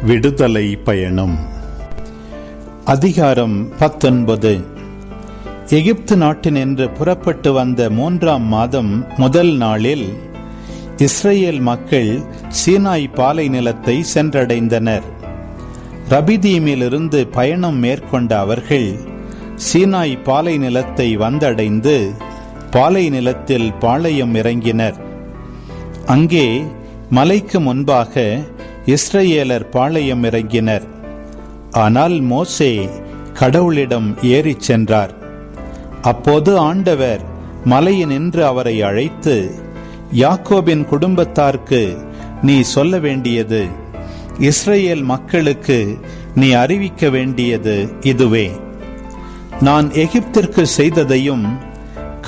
விடுதலை பயணம். அதிகாரம் 19. எகிப்து நாட்டினின்று புறப்பட்டு வந்த 3ஆம் மாதம் முதல் நாளில் இஸ்ரேல் மக்கள் சீனாய் பாலை நிலத்தை சென்றடைந்தனர். ரபிதீமிலிருந்து பயணம் மேற்கொண்ட அவர்கள் சீனாய் பாலை நிலத்தை வந்தடைந்து பாலை நிலத்தில் பாளையம் இறங்கினர். அங்கே மலைக்கு முன்பாக இஸ்ரேலர் பாளையம் இறங்கினர். ஆனால் மோசே கடவுளிடம் ஏறிச் சென்றார். அப்போது ஆண்டவர் மலையினின்று அவரை அழைத்து, யாக்கோபின் குடும்பத்தாருக்கு நீ சொல்ல வேண்டியது, இஸ்ரேல் மக்களுக்கு நீ அறிவிக்க வேண்டியது இதுவே. நான் எகிப்திற்கு செய்ததையும்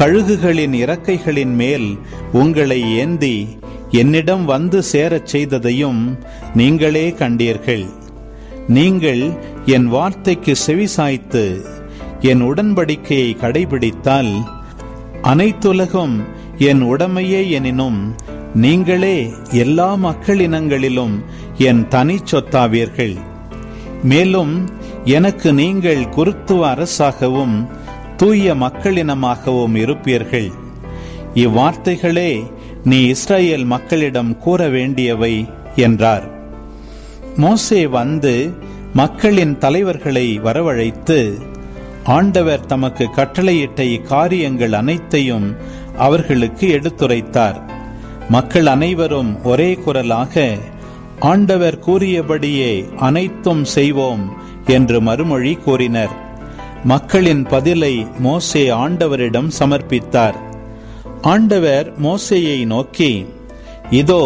கழுகுகளின் இறக்கைகளின் மேல் உங்களை ஏந்தி என்னிடம் வந்து சேரச் செய்ததையும் நீங்களே கண்டீர்கள். நீங்கள் என் வார்த்தைக்கு செவிசாய்த்து என் உடன்படிக்கையை கடைபிடித்தால் அனைத்துலகும் என் உடைமையே எனினும் நீங்களே எல்லா மக்களினங்களிலும் என் தனி சொத்தாவீர்கள். மேலும் எனக்கு நீங்கள் குருத்துவ அரசாகவும் தூய மக்களினமாகவும் இருப்பீர்கள். இவ்வார்த்தைகளே நீ இஸ்ரேல் மக்களிடம் கூற வேண்டியவை என்றார். மோசே வந்து மக்களின் தலைவர்களை வரவழைத்து ஆண்டவர் தமக்கு கட்டளையிட்ட இக்காரியங்கள் அனைத்தையும் அவர்களுக்கு எடுத்துரைத்தார். மக்கள் அனைவரும் ஒரே குரலாக ஆண்டவர் கூறியபடியே அனைத்தும் செய்வோம் என்று மறுமொழி கூறினர். மக்களின் பதிலை மோசே ஆண்டவரிடம் சமர்ப்பித்தார். ஆண்டவர் மோசேயை நோக்கி, இதோ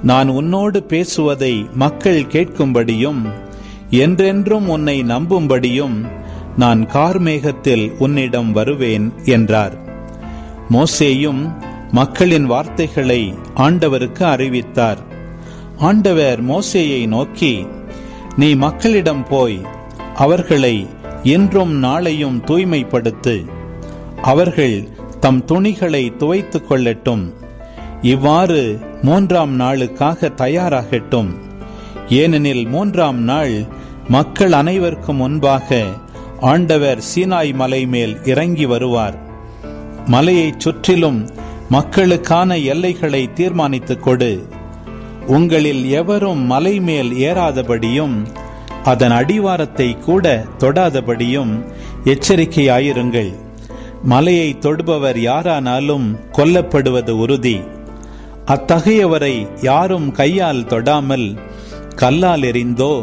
நான் உன்னோடு பேசுவதை மக்கள் கேட்கும்படியும் என்றென்றும் உன்னை நம்பும்படியும் நான் கார்மேகத்தில் உன்னிடம் வருவேன் என்றார். மோசேயும் மக்களின் வார்த்தைகளை ஆண்டவருக்கு அறிவித்தார். ஆண்டவர் மோசேயை நோக்கி, நீ மக்களிடம் போய் அவர்களை இன்றும் நாளையும் தூய்மைப்படுத்து. அவர்கள் தம் துணிகளை துவைத்துக் கொள்ளட்டும். இவ்வாறு 3ஆம் நாளுக்காக தயாராகட்டும். ஏனெனில் 3ஆம் நாள் மக்கள் அனைவருக்கும் முன்பாக ஆண்டவர் சீனாய் மலை மேல் இறங்கி வருவார். மலையைச் சுற்றிலும் மக்களுக்கான எல்லைகளை தீர்மானித்துக் கொடு. உங்களில் எவரும் மலை மேல் ஏறாதபடியும் அதன் அடிவாரத்தை கூட தொடாதபடியும் எச்சரிக்கையாயிருங்கள். மலையை தொடுபவர் யாரானாலும் கொல்லப்படுவது உறுதி. அத்தகையவரை யாரும் கையால் தொடாமல் கல்லால் எறிந்தோ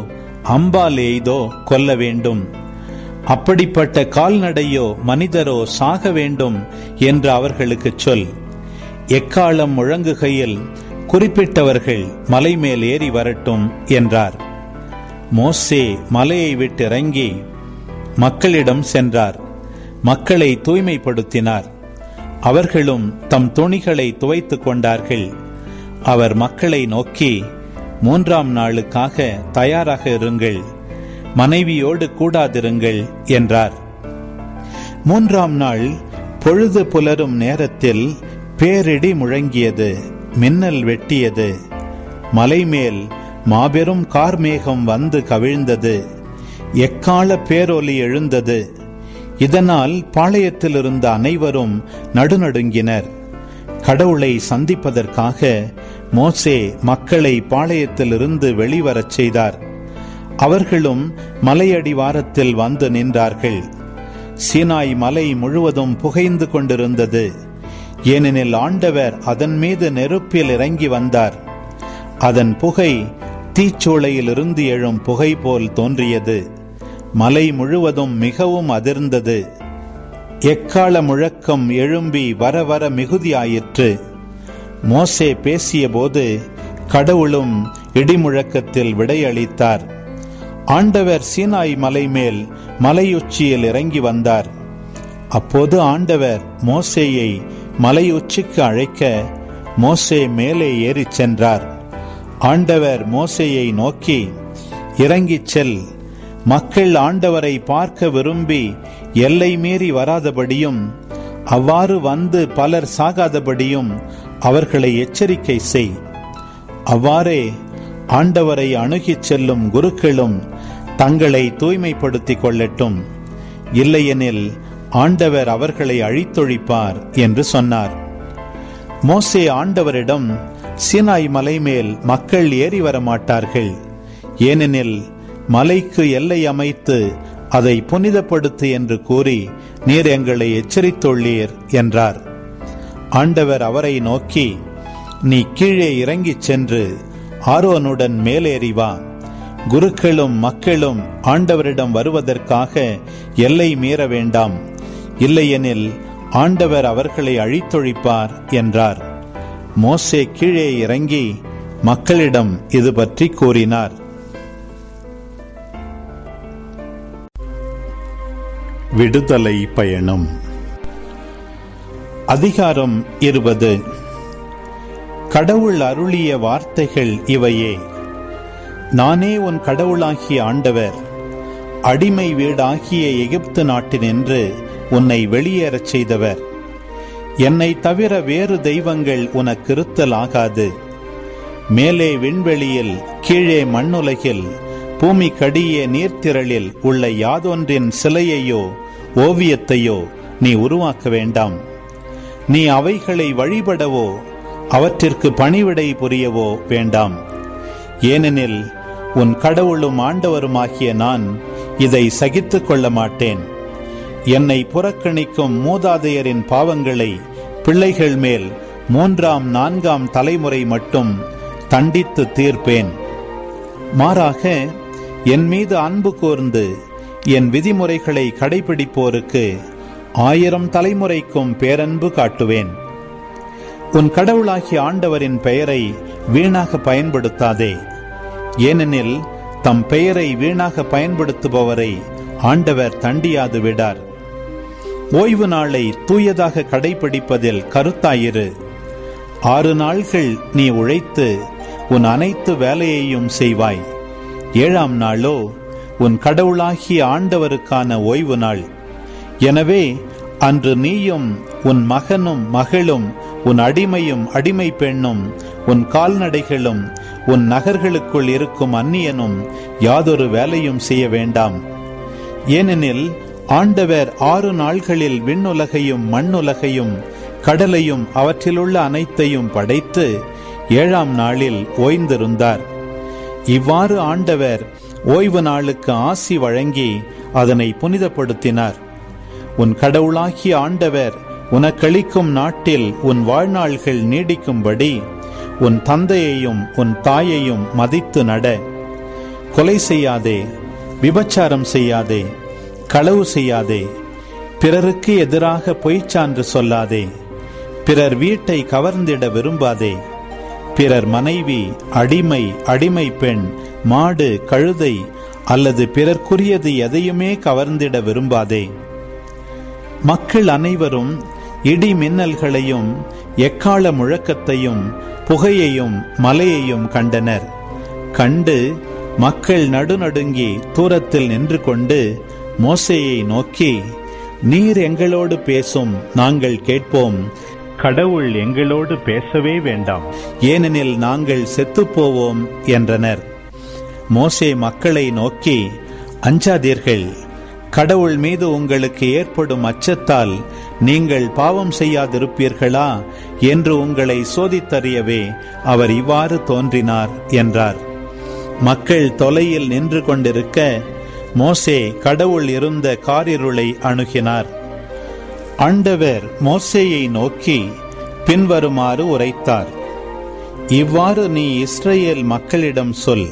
அம்பால் எய்தோ கொல்ல வேண்டும். அப்படிப்பட்ட கால்நடையோ மனிதரோ சாக வேண்டும் என்று அவர்களுக்கு சொல். எக்காலம் முழங்குகையில் குறிப்பிட்டவர்கள் மலை மேல் ஏறி வரட்டும் என்றார். மோசே மலையை விட்டு இறங்கி மக்களிடம் சென்றார். மக்களை தூய்மைப்படுத்தினார். அவர்களும் தம் துணிகளை துவைத்துக் கொண்டார்கள். அவர் மக்களை நோக்கி, 3ஆம் நாளுக்காக தயாராக இருங்கள், மனைவியோடு கூடாதிருங்கள் என்றார். 3ஆம் நாள் பொழுது புலரும் நேரத்தில் பேரிடி முழங்கியது, மின்னல் வெட்டியது. மலைமேல் மாபெரும் கார்மேகம் வந்து கவிழ்ந்தது. எக்கால பேரொலி எழுந்தது. இதனால் பாளையத்தில் இருந்த அனைவரும் நடுநடுங்கினர். கடவுளை சந்திப்பதற்காக மோசே மக்களை பாளையத்திலிருந்து வெளிவரச் செய்தார். அவர்களும் மலையடிவாரத்தில் வந்து நின்றார்கள். சீனாய் மலை முழுவதும் புகைந்து கொண்டிருந்தது. ஏனெனில் ஆண்டவர் அதன் மீது நெருப்பில் இறங்கி வந்தார். அதன் புகை தீச்சூளையிலிருந்து எழும் புகை போல் தோன்றியது. மலை முழுவதும் மிகவும் அதிர்ந்தது. எக்கால முழக்கம் எழும்பி வர வர மிகுதியாயிற்று. மோசே பேசிய போது கடவுளும் இடிமுழக்கத்தில் விடையளித்தார். ஆண்டவர் சீனாய் மலை மேல் மலையுச்சியில் இறங்கி வந்தார். அப்போது ஆண்டவர் மோசேயை மலையுச்சிக்கு அழைக்க மோசே மேலே ஏறிச் சென்றார். ஆண்டவர் மோசேயை நோக்கி, இறங்கிச் செல். மக்கள் ஆண்டவரை பார்க்க விரும்பி எல்லை மீறி வராதபடியும் அவ்வாறு வந்து பலர் சாகாதபடியும் அவர்களை எச்சரிக்கை செய். அவ்வாறே ஆண்டவரை அணுகிச் செல்லும் குருக்களும் தங்களை தூய்மைப்படுத்திக் கொள்ளட்டும், இல்லையெனில் ஆண்டவர் அவர்களை அழித்தொழிப்பார் என்று சொன்னார். மோசே ஆண்டவரிடம், சீனாய் மலை மேல் மக்கள் ஏறி வர மாட்டார்கள், ஏனெனில் மலைக்கு எல்லை அமைத்து அதை புனிதப்படுத்து என்று கூறி நீர் எங்களை எச்சரித்துள்ளீர் என்றார். ஆண்டவர் அவரை நோக்கி, நீ கீழே இறங்கிச் சென்று ஆரோனுடன் மேலேறி வா. குருக்களும் மக்களும் ஆண்டவரிடம் வருவதற்காக எல்லை மீற வேண்டாம், இல்லையெனில் ஆண்டவர் அவர்களை அழித்தொழிப்பார் என்றார். மோசே கீழே இறங்கி மக்களிடம் இது பற்றி கூறினார். விடுதலை பயணம். அதிகாரம் 20. கடவுள் அருளிய வார்த்தைகள் இவையே. நானே உன் கடவுளாகிய ஆண்டவர், அடிமை வீடாகிய எகிப்து நாட்டினின்று உன்னை வெளியேறச் செய்தவர். என்னை தவிர வேறு தெய்வங்கள் உனக்கு இருத்தலாகாது. மேலே விண்வெளியில், கீழே மண்ணுலகில், பூமிக்கடியே நீர்த்திரளில் உள்ள யாதொன்றின் சிலையையோ ஓவியத்தையோ நீ உருவாக்க வேண்டாம். நீ அவைகளை வழிபடவோ அவற்றிற்கு பணிவிடை புரியவோ வேண்டாம். ஏனெனில் உன் கடவுளும் ஆண்டவருமாகிய நான் இதை சகித்துக் கொள்ள மாட்டேன். என்னை புறக்கணிக்கும் மூதாதையரின் பாவங்களை பிள்ளைகள் மேல் 3ஆம் 4ஆம் தலைமுறை மட்டும் தண்டித்து தீர்ப்பேன். மாறாக என் மீது அன்பு கூர்ந்து என் விதிமுறைகளை கடைபிடிப்போருக்கு 1000 தலைமுறைக்கும் பேரன்பு காட்டுவேன். உன் கடவுளாகிய ஆண்டவரின் பெயரை வீணாக பயன்படுத்தாதே, ஏனெனில் தம் பெயரை வீணாக பயன்படுத்துபவரை ஆண்டவர் தண்டியாது விடார். ஓய்வு நாளை தூயதாக கடைபிடிப்பதில் கருத்தாயிரு. 6 நாள்கள் நீ உழைத்து உன் அனைத்து வேலையையும் செய்வாய். 7ஆம் நாளோ உன் கடவுளாகிய ஆண்டவருக்கான ஓய்வு நாள். எனவே அன்று நீயும் உன் மகனும் மகளும் உன் அடிமையும் அடிமை பெண்ணும் உன் கால்நடைகளும் உன் நகர்களுக்குள் இருக்கும் அந்நியனும் யாதொரு வேலையும் செய்ய வேண்டாம். ஏனெனில் ஆண்டவர் 6 நாள்களில் விண்ணுலகையும் மண்ணுலகையும் கடலையும் அவற்றிலுள்ள அனைத்தையும் படைத்து 7ஆம் நாளில் ஓய்ந்திருந்தார். இவ்வாறு ஆண்டவர் ஓய்வு நாளுக்கு ஆசி வழங்கி அதனை புனிதப்படுத்தினார். உன் கடவுளாகிய ஆண்டவர் உனக்களிக்கும் நாட்டில் உன் வாழ்நாள்கள் நீடிக்கும்படி உன் தந்தையையும் உன் தாயையும் மதித்து நட. கொலை செய்யாதே, விபச்சாரம் செய்யாதே, களவு செய்யாதே, பிறருக்கு எதிராக பொய்ச்சான்று சொல்லாதே, பிறர் வீட்டை கவர்ந்திட விரும்பாதே, பிறர் மனைவி, அடிமை, அடிமை பெண், மாடு, கழுதை அல்லது பிறர்க்குரியது எதையுமே கவர்ந்திட விரும்பாதே. மக்கள் அனைவரும் இடி மின்னல்களையும் எக்கால முழக்கத்தையும் புகையையும் மலையையும் கண்டனர். கண்டு மக்கள் நடுநடுங்கி தூரத்தில் நின்று கொண்டு மோசேயை நோக்கி, நீர் எங்களோடு பேசும், நாங்கள் கேட்போம். கடவுள் எங்களோடு பேசவே வேண்டாம், ஏனெனில் நாங்கள் செத்துப்போவோம் என்றனர். மோசே மக்களை நோக்கி, அஞ்சாதீர்கள். கடவுள் மீது உங்களுக்கு ஏற்படும் அச்சத்தால் நீங்கள் பாவம் செய்யாதிருப்பீர்களா என்று உங்களை சோதித்தறியவே அவர் இவ்வாறு தோன்றினார் என்றார். மக்கள் தொலையில் நின்று கொண்டிருக்க மோசே கடவுள் இருந்த காரிருளை அணுகினார். ஆண்டவர் மோசேயை நோக்கி பின்வருமாறு உரைத்தார். இவ்வாறு நீ இஸ்ரவேல் மக்களிடம் சொல்,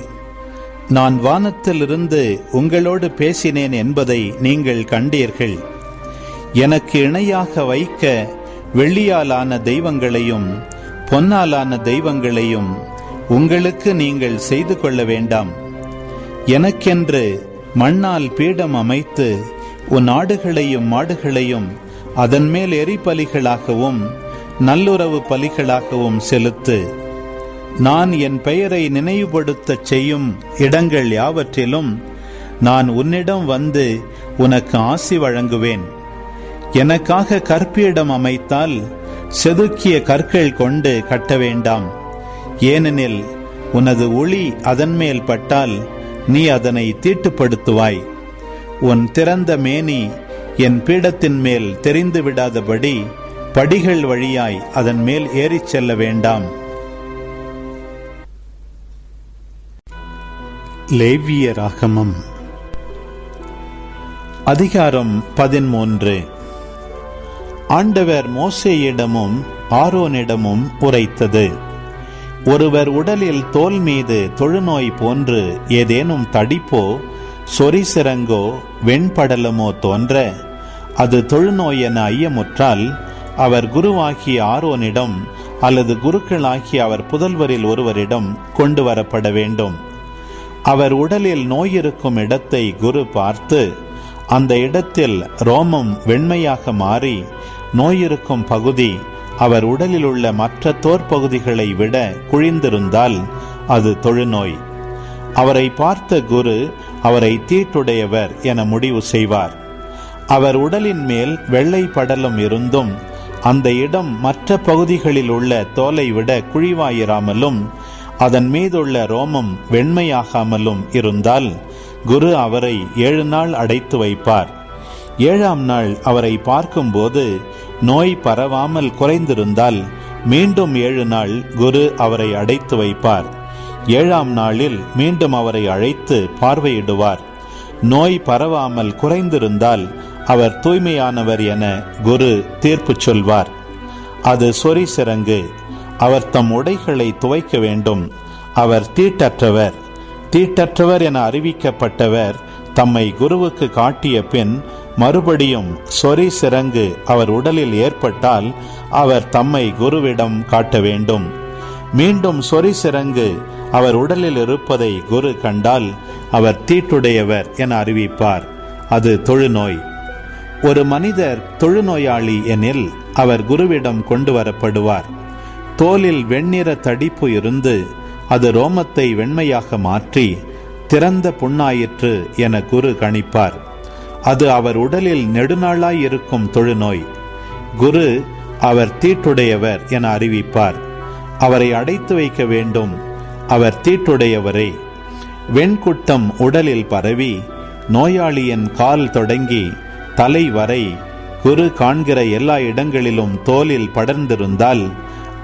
நான் வானத்திலிருந்து உங்களோடு பேசினேன் என்பதை நீங்கள் கண்டீர்கள். எனக்கு இணையாக வைக்க வெள்ளியாலான தெய்வங்களையும் பொன்னாலான தெய்வங்களையும் உங்களுக்கு நீங்கள் செய்து கொள்ள வேண்டாம். எனக்கென்று மண்ணால் பீடம் அமைத்து உன் ஆடுகளையும் மாடுகளையும் அதன் மேல் எரிபலிகளாகவும் நல்லுறவு பலிகளாகவும் செலுத்து. நான் என் பெயரை நினைவுபடுத்த செய்யும் இடங்கள் யாவற்றிலும் நான் உன்னிடம் வந்து உனக்கு ஆசி வழங்குவேன். எனக்காக கற்பீடம் அமைத்தால் செதுக்கிய கற்கள் கொண்டு கட்ட வேண்டாம், ஏனெனில் உனது ஒளி அதன் மேல் பட்டால் நீ அதனை தீட்டுப்படுத்துவாய். உன் திறந்த மேனி என் பீடத்தின் மேல் தெரிந்து விடாதபடி படிகள் வழியாய் அதன் மேல் ஏறிச் செல்ல வேண்டாம். லேவியராகமம் அதிகாரம் 13. ஆண்டவர் மோசேயிடமும் ஆரோனிடமும் உரைத்தது: ஒருவர் உடலில் தோல் மீது தொழுநோய் போன்று ஏதேனும் தடிப்போ சொரிசிறங்கோ வெண்படலமோ தோன்ற அது தொழுநோய் என ஐயமுற்றால் அவர் குருவாகிய ஆரோனிடம் அல்லது குருக்களாகிய அவர் புதல்வரில் ஒருவரிடம் கொண்டு வரப்பட வேண்டும். அவர் உடலில் நோய் இருக்கும் இடத்தை குரு பார்த்து அந்த இடத்தில் ரோமம் வெண்மையாக மாறி நோயிருக்கும் பகுதி அவர் உடலில் உள்ள மற்ற தோற்பகுதிகளை விட குழிந்திருந்தால் அது தொழுநோய். அவரை பார்த்த குரு அவரை தீட்டுடையவர் என முடிவு செய்வார். அவர் உடலின் மேல் வெள்ளை படலம் இருந்தும் அந்த இடம் மற்ற பகுதிகளில் உள்ள தோலை விட குழிவாயிராமலும் அதன் மீதுள்ள ரோமம் வெண்மையாகாமலும் இருந்தால் குரு அவரை 7 நாள் அடைத்து வைப்பார். 7ஆம் நாள் அவரை பார்க்கும்போது நோய் பரவாமல் குறைந்திருந்தால் மீண்டும் 7 நாள் குரு அவரை அடைத்து வைப்பார். 7ஆம் நாளில் மீண்டும் அவரை அழைத்து பார்வையிடுவார். நோய் பரவாமல் குறைந்திருந்தால் அவர் தூய்மையானவர் என குரு தீர்ப்பு சொல்வார். அது சொரிசிறங்கு. அவர் தம் உடைகளை துவைக்க வேண்டும். அவர் தீட்டற்றவர் என அறிவிக்கப்பட்டவர் தம்மை குருவுக்கு காட்டிய பின் மறுபடியும் சொரிசிறங்கு அவர் உடலில் ஏற்பட்டால் அவர் தம்மை குருவிடம் காட்ட வேண்டும். மீண்டும் சொரிசிறங்கு அவர் உடலில் இருப்பதை குரு கண்டால் அவர் தீட்டுடையவர் என அறிவிப்பார். அது தொழுநோய். ஒரு மனிதர் தொழுநோயாளி எனில் அவர் குருவிடம் கொண்டு வரப்படுவார். தோலில் வெண்ணிற தடிப்பு இருந்து அது ரோமத்தை வெண்மையாக மாற்றி திறந்த புண்ணாயிற்று என குரு கணிப்பார். அது அவர் உடலில் நெடுநாளாய் இருக்கும் தொழுநோய். குரு அவர் தீட்டுடையவர் என அறிவிப்பார். அவரை அடைத்து வைக்க வேண்டும். அவர் தீட்டுடையவரே. வெண்குட்டம் உடலில் பரவி நோயாளியின் கால் தொடங்கி தலை வரை குரு காண்கிற எல்லா இடங்களிலும் தோலில் படர்ந்திருந்தால்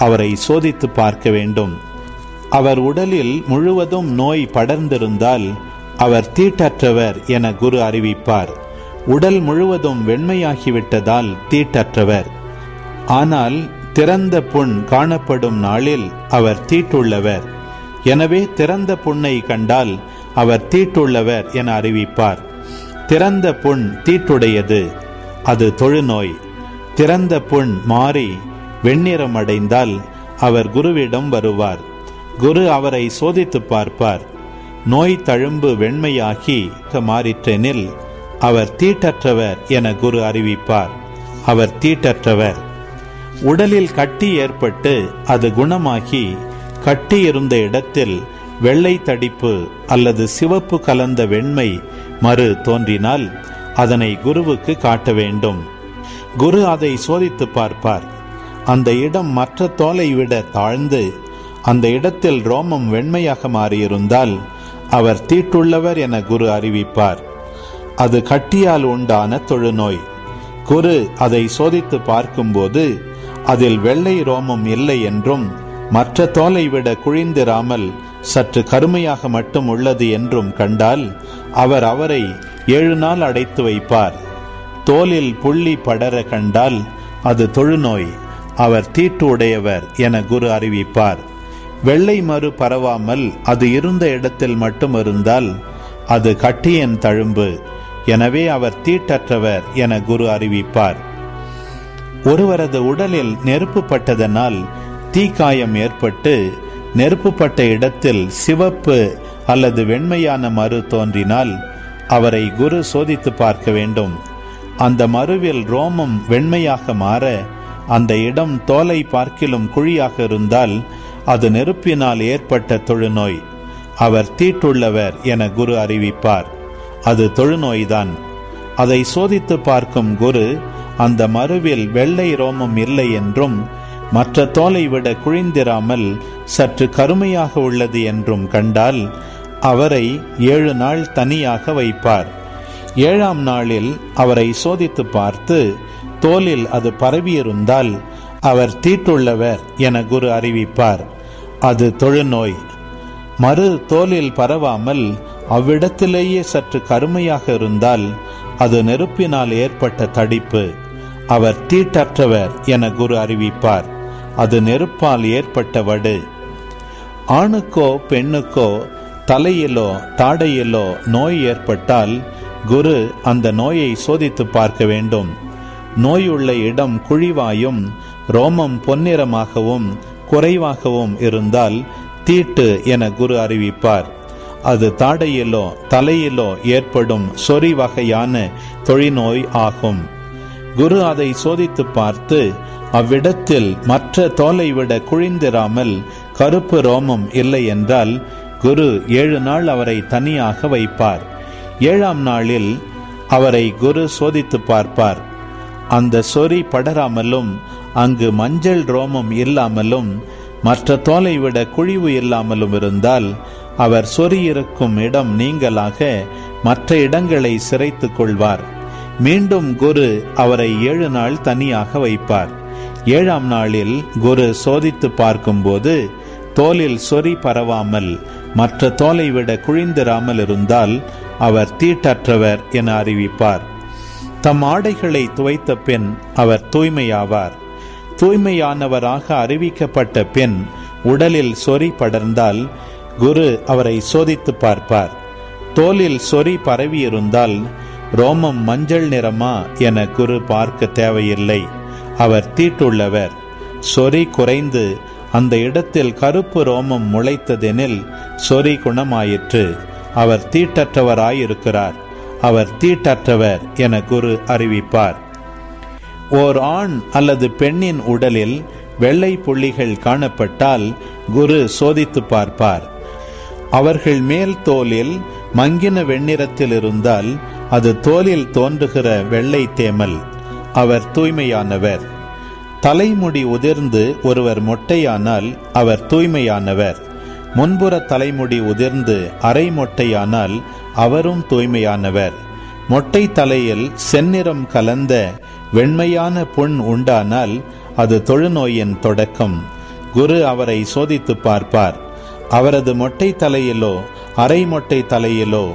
அவரை சோதித்து பார்க்க வேண்டும். அவர் உடலில் முழுவதும் நோய் படர்ந்திருந்தால் அவர் தீட்டற்றவர் என குரு அறிவிப்பார். உடல் முழுவதும் வெண்மையாகிவிட்டதால் தீட்டற்றவர். ஆனால் திறந்த புண் காணப்படும் நாளில் அவர் தீட்டுள்ளவர். எனவே திறந்த புண்ணை கண்டால் அவர் தீட்டுள்ளவர் என அறிவிப்பார். திறந்த புண் தீட்டுடையது. அது தொழுநோய். திறந்த புண் மாறி வெண்ணிறம் அடைந்தால் அவர் குருவிடம் வருவார். குரு அவரை சோதித்து பார்ப்பார். நோய் தழும்பு வெண்மையாகி மாறிற்றெனில் அவர் தீட்டற்றவர் என குரு அறிவிப்பார். அவர் தீட்டற்றவர். உடலில் கட்டி ஏற்பட்டு அது குணமாகி கட்டி இருந்த இடத்தில் வெள்ளை தடிப்பு அல்லது சிவப்பு கலந்த வெண்மை மறு தோன்றினால் அதனை குருவுக்கு காட்ட வேண்டும். குரு அதை சோதித்து பார்ப்பார். அந்த இடம் மற்ற தோலை விட தாழ்ந்து அந்த இடத்தில் ரோமம் வெண்மையாக மாறியிருந்தால் அவர் தீட்டுள்ளவர் என குரு அறிவிப்பார். அது கட்டியால் உண்டான தொழுநோய். குரு அதை சோதித்து பார்க்கும்போது அதில் வெள்ளை ரோமம் இல்லை என்றும் மற்ற தோலை விட குழிந்திராமல் சற்று கருமையாக மட்டும் உள்ளது என்றும் கண்டால் அவர் அவரை 7 நாள் அடைத்து வைப்பார். தோலில் புள்ளி படர கண்டால் அது தொழுநோய். அவர் தீட்டு உடையவர் என குரு அறிவிப்பார். வெள்ளை மறு பரவாமல் அது இருந்த இடத்தில் மட்டும் இருந்தால் அது கட்டியின் தழும்பு. எனவே அவர் தீட்டற்றவர் என குரு அறிவிப்பார். ஒருவரது உடலில் நெருப்பு பட்டதனால் தீக்காயம் ஏற்பட்டு நெருப்பு பட்ட இடத்தில் சிவப்பு அல்லது வெண்மையான மறு தோன்றினால் அவரை குரு சோதித்து பார்க்க வேண்டும். அந்த மருவில் ரோமம் வெண்மையாக மாற அந்த இடம் தோலை பார்க்கிலும் குழியாக இருந்தால் அது நெருப்பினால் ஏற்பட்ட தொழுநோய். அவர் தீட்டுள்ளவர் என குரு அறிவிப்பார். அது தொழுநோய்தான். அதை சோதித்து பார்க்கும் குரு அந்த மருவில் வெள்ளை ரோமம் இல்லை என்றும் மற்ற தோலை விட குழிந்திராமல் சற்று கருமையாக உள்ளது என்றும் கண்டால் அவரை 7 நாள் தனியாக வைப்பார். 7ஆம் நாளில் அவரை சோதித்து பார்த்து தோலில் அது பரவியிருந்தால் அவர் தீட்டுள்ளவர் என குரு அறிவிப்பார். அது தொழுநோய். மறு தோலில் பரவாமல் அவ்விடத்திலேயே சற்று கருமையாக இருந்தால் அது நெருப்பினால் ஏற்பட்ட தடிப்பு. அவர் தீட்டற்றவர் என குரு அறிவிப்பார். அது நெருப்பால் ஏற்பட்ட வடு. ஆணுக்கோ பெண்ணுக்கோ தலையிலோ தாடையிலோ நோய் ஏற்பட்டால் குரு அந்த நோயை சோதித்து பார்க்க வேண்டும். நோயுள்ள இடம் குழிவாயும் ரோமம் பொன்னிறமாகவும் குறைவாகவும் இருந்தால் தீட்டு என குரு அறிவிப்பார். அது தாடையிலோ தலையிலோ ஏற்படும் சொறி வகையான தொழிநோய் ஆகும். குரு அதை சோதித்து பார்த்து அவ்விடத்தில் மற்ற தோலை விட குழிந்திராமல் கருப்பு ரோமம் இல்லை என்றால் குரு 7 நாள் அவரை தனியாக வைப்பார். 7ஆம் நாளில் அவரை குரு சோதித்து பார்ப்பார். அந்த சொறி படராமலும் அங்கு மஞ்சள் ரோமம் இல்லாமலும் மற்ற தோலை விட குழிவு இல்லாமலும் இருந்தால் அவர் சொறி இருக்கும் இடம் நீங்களாக மற்ற இடங்களை சிரைத்து கொள்வார். மீண்டும் குரு அவரை 7 நாள் தனியாக வைப்பார். 7ஆம் நாளில் குரு சோதித்து பார்க்கும்போது தோலில் சொறி பரவாமல் மற்ற தோலை விட குழிந்திராமல் இருந்தால் அவர் தீட்டற்றவர் என அறிவிப்பார். தம் ஆடைகளை துவைத்த பின் அவர் தூய்மையாவார். தூய்மையானவராக அறிவிக்கப்பட்ட பின் உடலில் சொறி படர்ந்தால் குரு அவரை சோதித்து பார்ப்பார். தோலில் சொறி பரவியிருந்தால் ரோமம் மஞ்சள் நிறமா என குரு பார்க்க தேவையில்லை. அவர் தீட்டுள்ளவர். சொறி குறைந்து அந்த இடத்தில் கருப்பு ரோமம் முளைத்ததெனில் சொறி குணமாயிற்று. அவர் தீட்டற்றவராயிருக்கிறார். அவர் தீட்டற்றவர் என குரு அறிவிப்பார். ஓர் ஆண் அல்லது பெண்ணின் உடலில் வெள்ளை புள்ளிகள் காணப்பட்டால் குரு சோதித்து பார்ப்பார். அவர்கள் மேல் தோலில் மங்கின வெண்ணிறத்தில் இருந்தால் அது தோலில் தோன்றுகிற வெள்ளை தேமல். அவர் தூய்மையானவர். தலைமுடி உதிர்ந்து ஒருவர் மொட்டையானால் அவர் தூய்மையானவர். முன்புற தலைமுடி உதிர்ந்து அரை மொட்டையானால் அவரும் தூய்மையானவர். மொட்டை தலையில் செந்நிறம் கலந்த வெண்மையான புண் உண்டானால் அது தொழுநோயின் தொடக்கம். குரு அவரை சோதித்து பார்ப்பார். அவரது மொட்டை தலையிலோ அரை மொட்டை தலையிலோ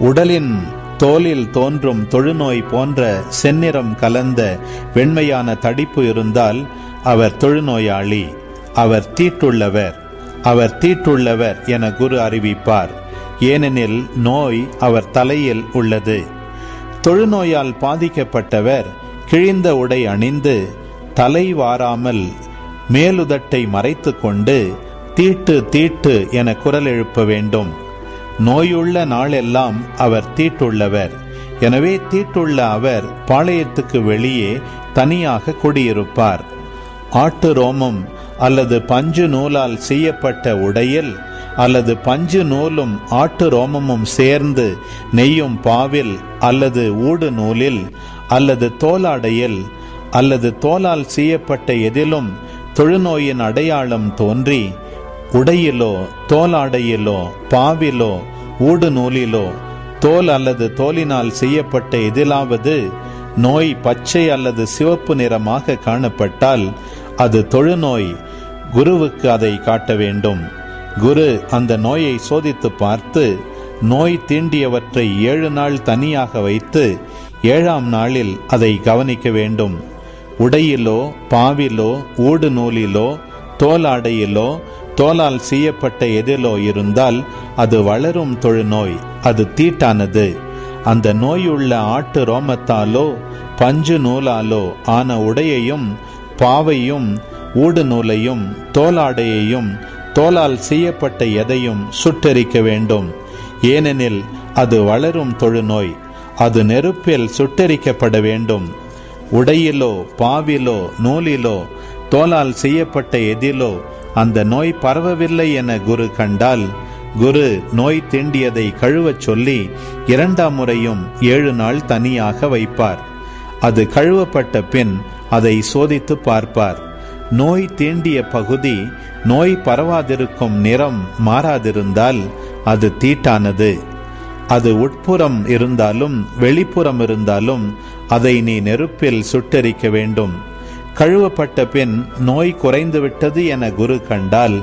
உடலின் தோலில் தோன்றும் தொழுநோய் போன்ற செந்நிறம் கலந்த வெண்மையான தடிப்பு இருந்தால் அவர் தொழுநோயாளி. அவர் தீட்டுள்ளவர். அவர் தீட்டுள்ளவர் என குரு அறிவிப்பார். ஏனெனில் நோய் அவர் தலையில் உள்ளது. தொழுநோயால் பாதிக்கப்பட்டவர் கிழிந்த உடை அணிந்து தலை வாராமல் மேலுதட்டை மறைத்து கொண்டு தீட்டு தீட்டு என குரல் எழுப்ப வேண்டும். நோயுள்ள நாளெல்லாம் அவர் தீட்டுள்ளவர். எனவே தீட்டுள்ள அவர் பாளையத்துக்கு வெளியே தனியாக குடியிருப்பார். ஆட்டு ரோமம் அல்லது பஞ்சு நூலால் செய்யப்பட்ட உடையில் அல்லது பஞ்சு நூலும் ஆட்டு ரோமமும் சேர்ந்து நெய்யும் பாவில் அல்லது ஊடு நூலில் அல்லது தோலாடையில் அல்லது தோலால் செய்யப்பட்ட எதிலும் தொழுநோயின் அடையாளம் தோன்றி உடையிலோ தோலாடையிலோ பாவிலோ ஊடு நூலிலோ தோல் அல்லது தோலினால் செய்யப்பட்ட எதிலாவது நோய் பச்சை அல்லது சிவப்பு நிறமாக காணப்பட்டால் அது தொழுநோய். குருவுக்கு அதை காட்ட வேண்டும். குரு அந்த நோயை சோதித்து பார்த்து நோய் தீண்டியவற்றை 7 நாள் தனியாக வைத்து 7ஆம் நாளில் அதை கவனிக்க வேண்டும். உடையிலோ பாவிலோ ஊடு நூலிலோ தோலாடையிலோ தோலால் செய்யப்பட்ட எதிலோ இருந்தால் அது வளரும் தொழுநோய். அது தீட்டானது. அந்த நோயுள்ள ஆட்டு ரோமத்தாலோ பஞ்சு நூலாலோ ஆன உடையையும் பாவையும் ஊடு நூலையும் தோலாடையையும் தோலால் செய்யப்பட்ட எதையும் சுட்டெரிக்க வேண்டும். ஏனெனில் அது வளரும் தொழுநோய். அது நெருப்பில் சுட்டெரிக்கப்பட வேண்டும். உடையிலோ பாவிலோ நூலிலோ தோலால் செய்யப்பட்ட எதிலோ அந்த நோய் பரவவில்லை என குரு கண்டால் குரு நோய் தீண்டியதை கழுவச் சொல்லி 2ஆம் முறையும் 7 நாள் தனியாக வைப்பார். அது கழுவப்பட்ட பின் அதை சோதித்து பார்ப்பார். நோய் தீண்டிய பகுதி நோய் பரவாதிருக்கும் நிறம் மாறாதிருந்தால் அது தீட்டானது. அது உட்புறம் இருந்தாலும் வெளிப்புறம் இருந்தாலும் அதை நீ நெருப்பில் சுட்டெரிக்க வேண்டும். கழுவப்பட்ட பின் நோய் குறைந்துவிட்டது என குரு கண்டால்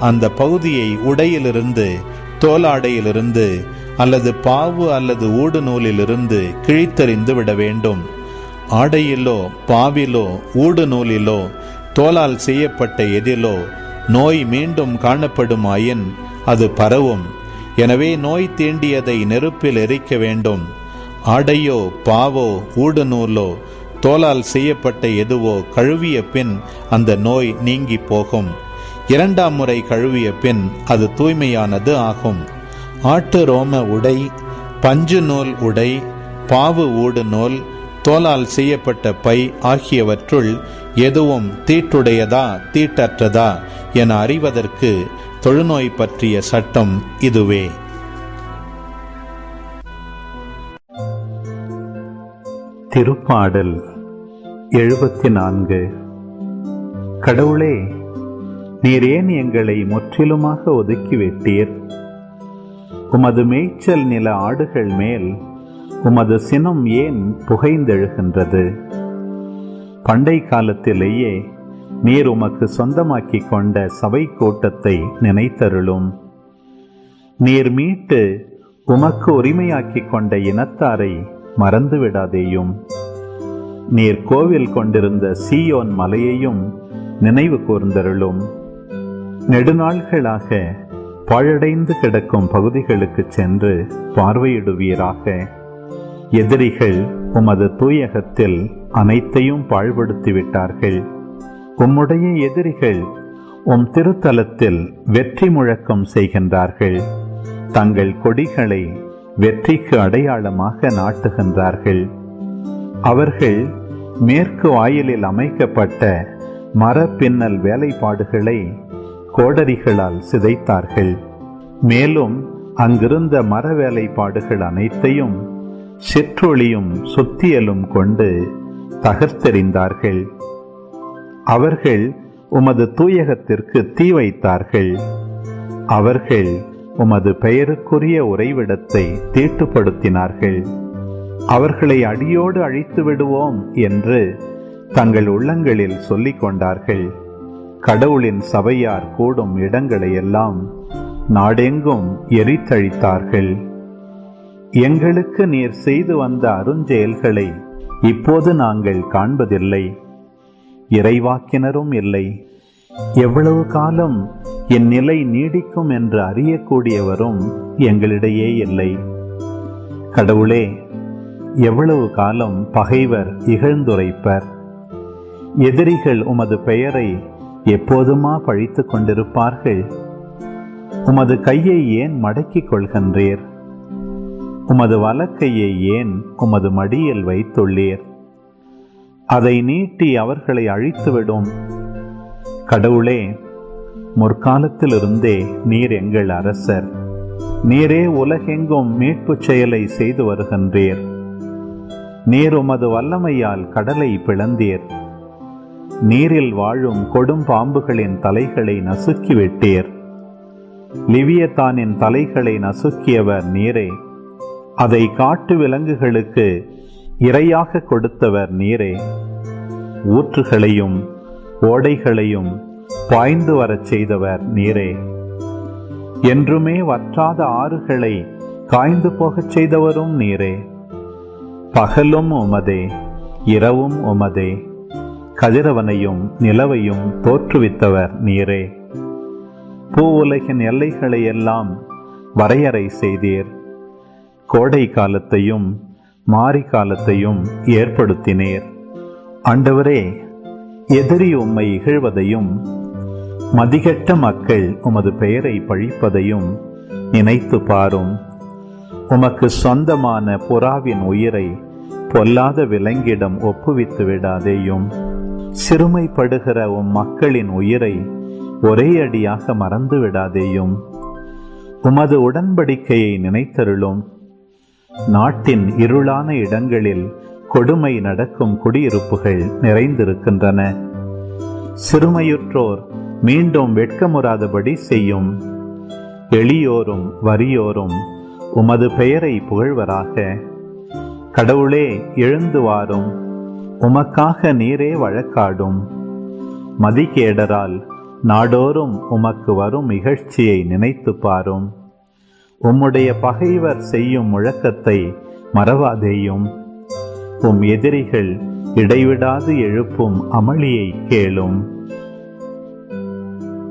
அந்த பகுதியை உடையிலிருந்து, தோலாடையிலிருந்து அல்லது பாவு அல்லது ஊடு நூலிலிருந்து கிழித்தெறிந்து விட வேண்டும். ஆடையிலோ பாவிலோ ஊடு நூலிலோ தோலால் செய்யப்பட்ட எதிலோ நோய் மீண்டும் காணப்படுமாயின் அது பரவும். எனவே நோய் தீண்டியதை நெருப்பில் எரிக்க வேண்டும். ஆடையோ பாவோ ஊடு நூலோ தோலால் செய்யப்பட்ட எதுவோ கழுவிய பின் அந்த நோய் நீங்கி போகும். 2ஆம் முறை கழுவிய பின் அது தூய்மையானது ஆகும். ஆட்டு ரோம உடை, பஞ்சு நூல் உடை, பாவு ஊடு நூல், தோலால் செய்யப்பட்ட பை ஆகியவற்றுள் எதுவும் தீட்டுடையதா தீட்டற்றதா என அறிவதற்கு தொழுநோய் பற்றிய சட்டம் இதுவே. திருப்பாடல் 74. கடவுளே, நீர் ஏன் எங்களை முற்றிலுமாக ஒதுக்கிவிட்டீர்? உமது மேய்ச்சல் நில ஆடுகள் மேல் உமது சினம் ஏன் புகைந்தெழுகின்றது? பண்டை காலத்திலேயே நீர் உமக்கு சொந்தமாக்கி கொண்ட சபை கூட்டத்தை நினைத்தருளும். நீர் மீட்டு உமக்கு உரிமையாக்கி கொண்ட இனத்தாரை மறந்துவிடாதேயும். நீர் கோவில் கொண்டிருந்த சீயோன் மலையையும் நினைவு கூர்ந்தருளும். நெடுநாள்களாக பாழடைந்து கிடக்கும் பகுதிகளுக்கு சென்று பார்வையிடுவீராக. எதிரிகள் உமது தூயகத்தில் அனைத்தையும் பாழ்படுத்திவிட்டார்கள். உம்முடைய எதிரிகள் உம் திருத்தலத்தில் வெற்றி முழக்கம் செய்கின்றார்கள். தங்கள் கொடிகளை வெற்றிக்கு அடையாளமாக நாட்டுகின்றார்கள். அவர்கள் மேற்கு வாயிலில் அமைக்கப்பட்ட மர பின்னல் வேலைப்பாடுகளை கோடரிகளால் சிதைத்தார்கள். மேலும் அங்கிருந்த மர வேலைப்பாடுகள் அனைத்தையும் சிற்றொளியும் சுத்தியலும் கொண்டு தகர்த்தெறிந்தார்கள். அவர்கள் உமது தூயகத்திற்கு தீ வைத்தார்கள். அவர்கள் உமது பெயருக்குரிய உறைவிடத்தை தீட்டுப்படுத்தினார்கள். அவர்களை அடியோடு அழித்து விடுவோம் என்று தங்கள் உள்ளங்களில் சொல்லிக் கொண்டார்கள். கடவுளின் சபையார் கூடும் இடங்களையெல்லாம் நாடெங்கும் எரித்தழித்தார்கள். எங்களுக்கு நீர் செய்து வந்த அருஞ்செயல்களை இப்போது நாங்கள் காண்பதில்லை, இறைவாக்கினரும் இல்லை. எவ்வளவு காலம் என் நிலை நீடிக்கும் என்று அறியக்கூடியவரும் எங்களிடையே இல்லை. கடவுளே, எவ்வளவு காலம் பகைவர் இகழ்ந்துரைப்பர்? எதிரிகள் உமது பெயரை எப்போதுமா பழித்து கொண்டிருப்பார்கள்? உமது கையை ஏன் மடக்கிக் கொள்கின்றீர்? உமது வலக்கையை ஏன் உமது மடியில் வைத்துள்ளீர்? அதை நீட்டி அவர்களை அழித்துவிடும். கடவுளே, முற்காலத்திலிருந்தே நீர் எங்கள் அரசர். நீரே உலகெங்கும் மீட்பு செயலை செய்து வருகின்றீர். நீர் உமது வல்லமையால் கடலை பிளந்தீர். நீரில் வாழும் கொடும் பாம்புகளின் தலைகளை நசுக்கிவிட்டீர். லிவியத்தானின் தலைகளை நசுக்கியவர் நீரே. அதை காட்டு விலங்குகளுக்கு இரையாக கொடுத்தவர் நீரே. ஊற்றுகளையும் ஓடைகளையும் பாய்ந்து வரச் செய்தவர் நீரே. என்றுமே வற்றாத ஆறுகளை காய்ந்து போகச் செய்தவரும் நீரே. பகலும் உமதே, இரவும் உமதே. கதிரவனையும் நிலவையும் தோற்றுவித்தவர் நீரே. பூவுலகின் எல்லைகளை எல்லாம் வரையறை செய்தீர். கோடை காலத்தையும் மாரி காலத்தையும் ஏற்படுத்தினீர். ஆண்டவரே, எதிரி உம்மை இகழ்வதையும் மதிகெட்ட மக்கள் உமது பெயரை பழிப்பதையும் நினைத்து பாரும். உமக்கு சொந்தமான புறாவின் உயிரை பொல்லாத விலங்கிடம் ஒப்புவித்து விடாதேயும். சிறுமைப்படுகிற உம் மக்களின் உயிரை ஒரே அடியாக மறந்து விடாதேயும். உமது உடன்படிக்கையை நினைத்தருளும். நாட்டின் இருளான இடங்களில் கொடுமை நடக்கும் குடியிருப்புகள் நிறைந்திருக்கின்றன. சிறுமையுற்றோர் மீண்டும் வெட்கமுறாதபடி செய்யும். எளியோரும் வறியோரும் உமது பெயரை புகழ்வராக. கடவுளே, எழுந்து வாரும், உமக்காக நீரே வழக்காடும். மதிகேடரால் நாடோறும் உமக்கு வரும் இகழ்ச்சியை நினைத்து பாரும். உம்முடைய பகைவர் செய்யும் முழக்கத்தை மறவாதேயும். உம் எதிரிகள் இடைவிடாது எழுப்பும் அமளியை கேளும்.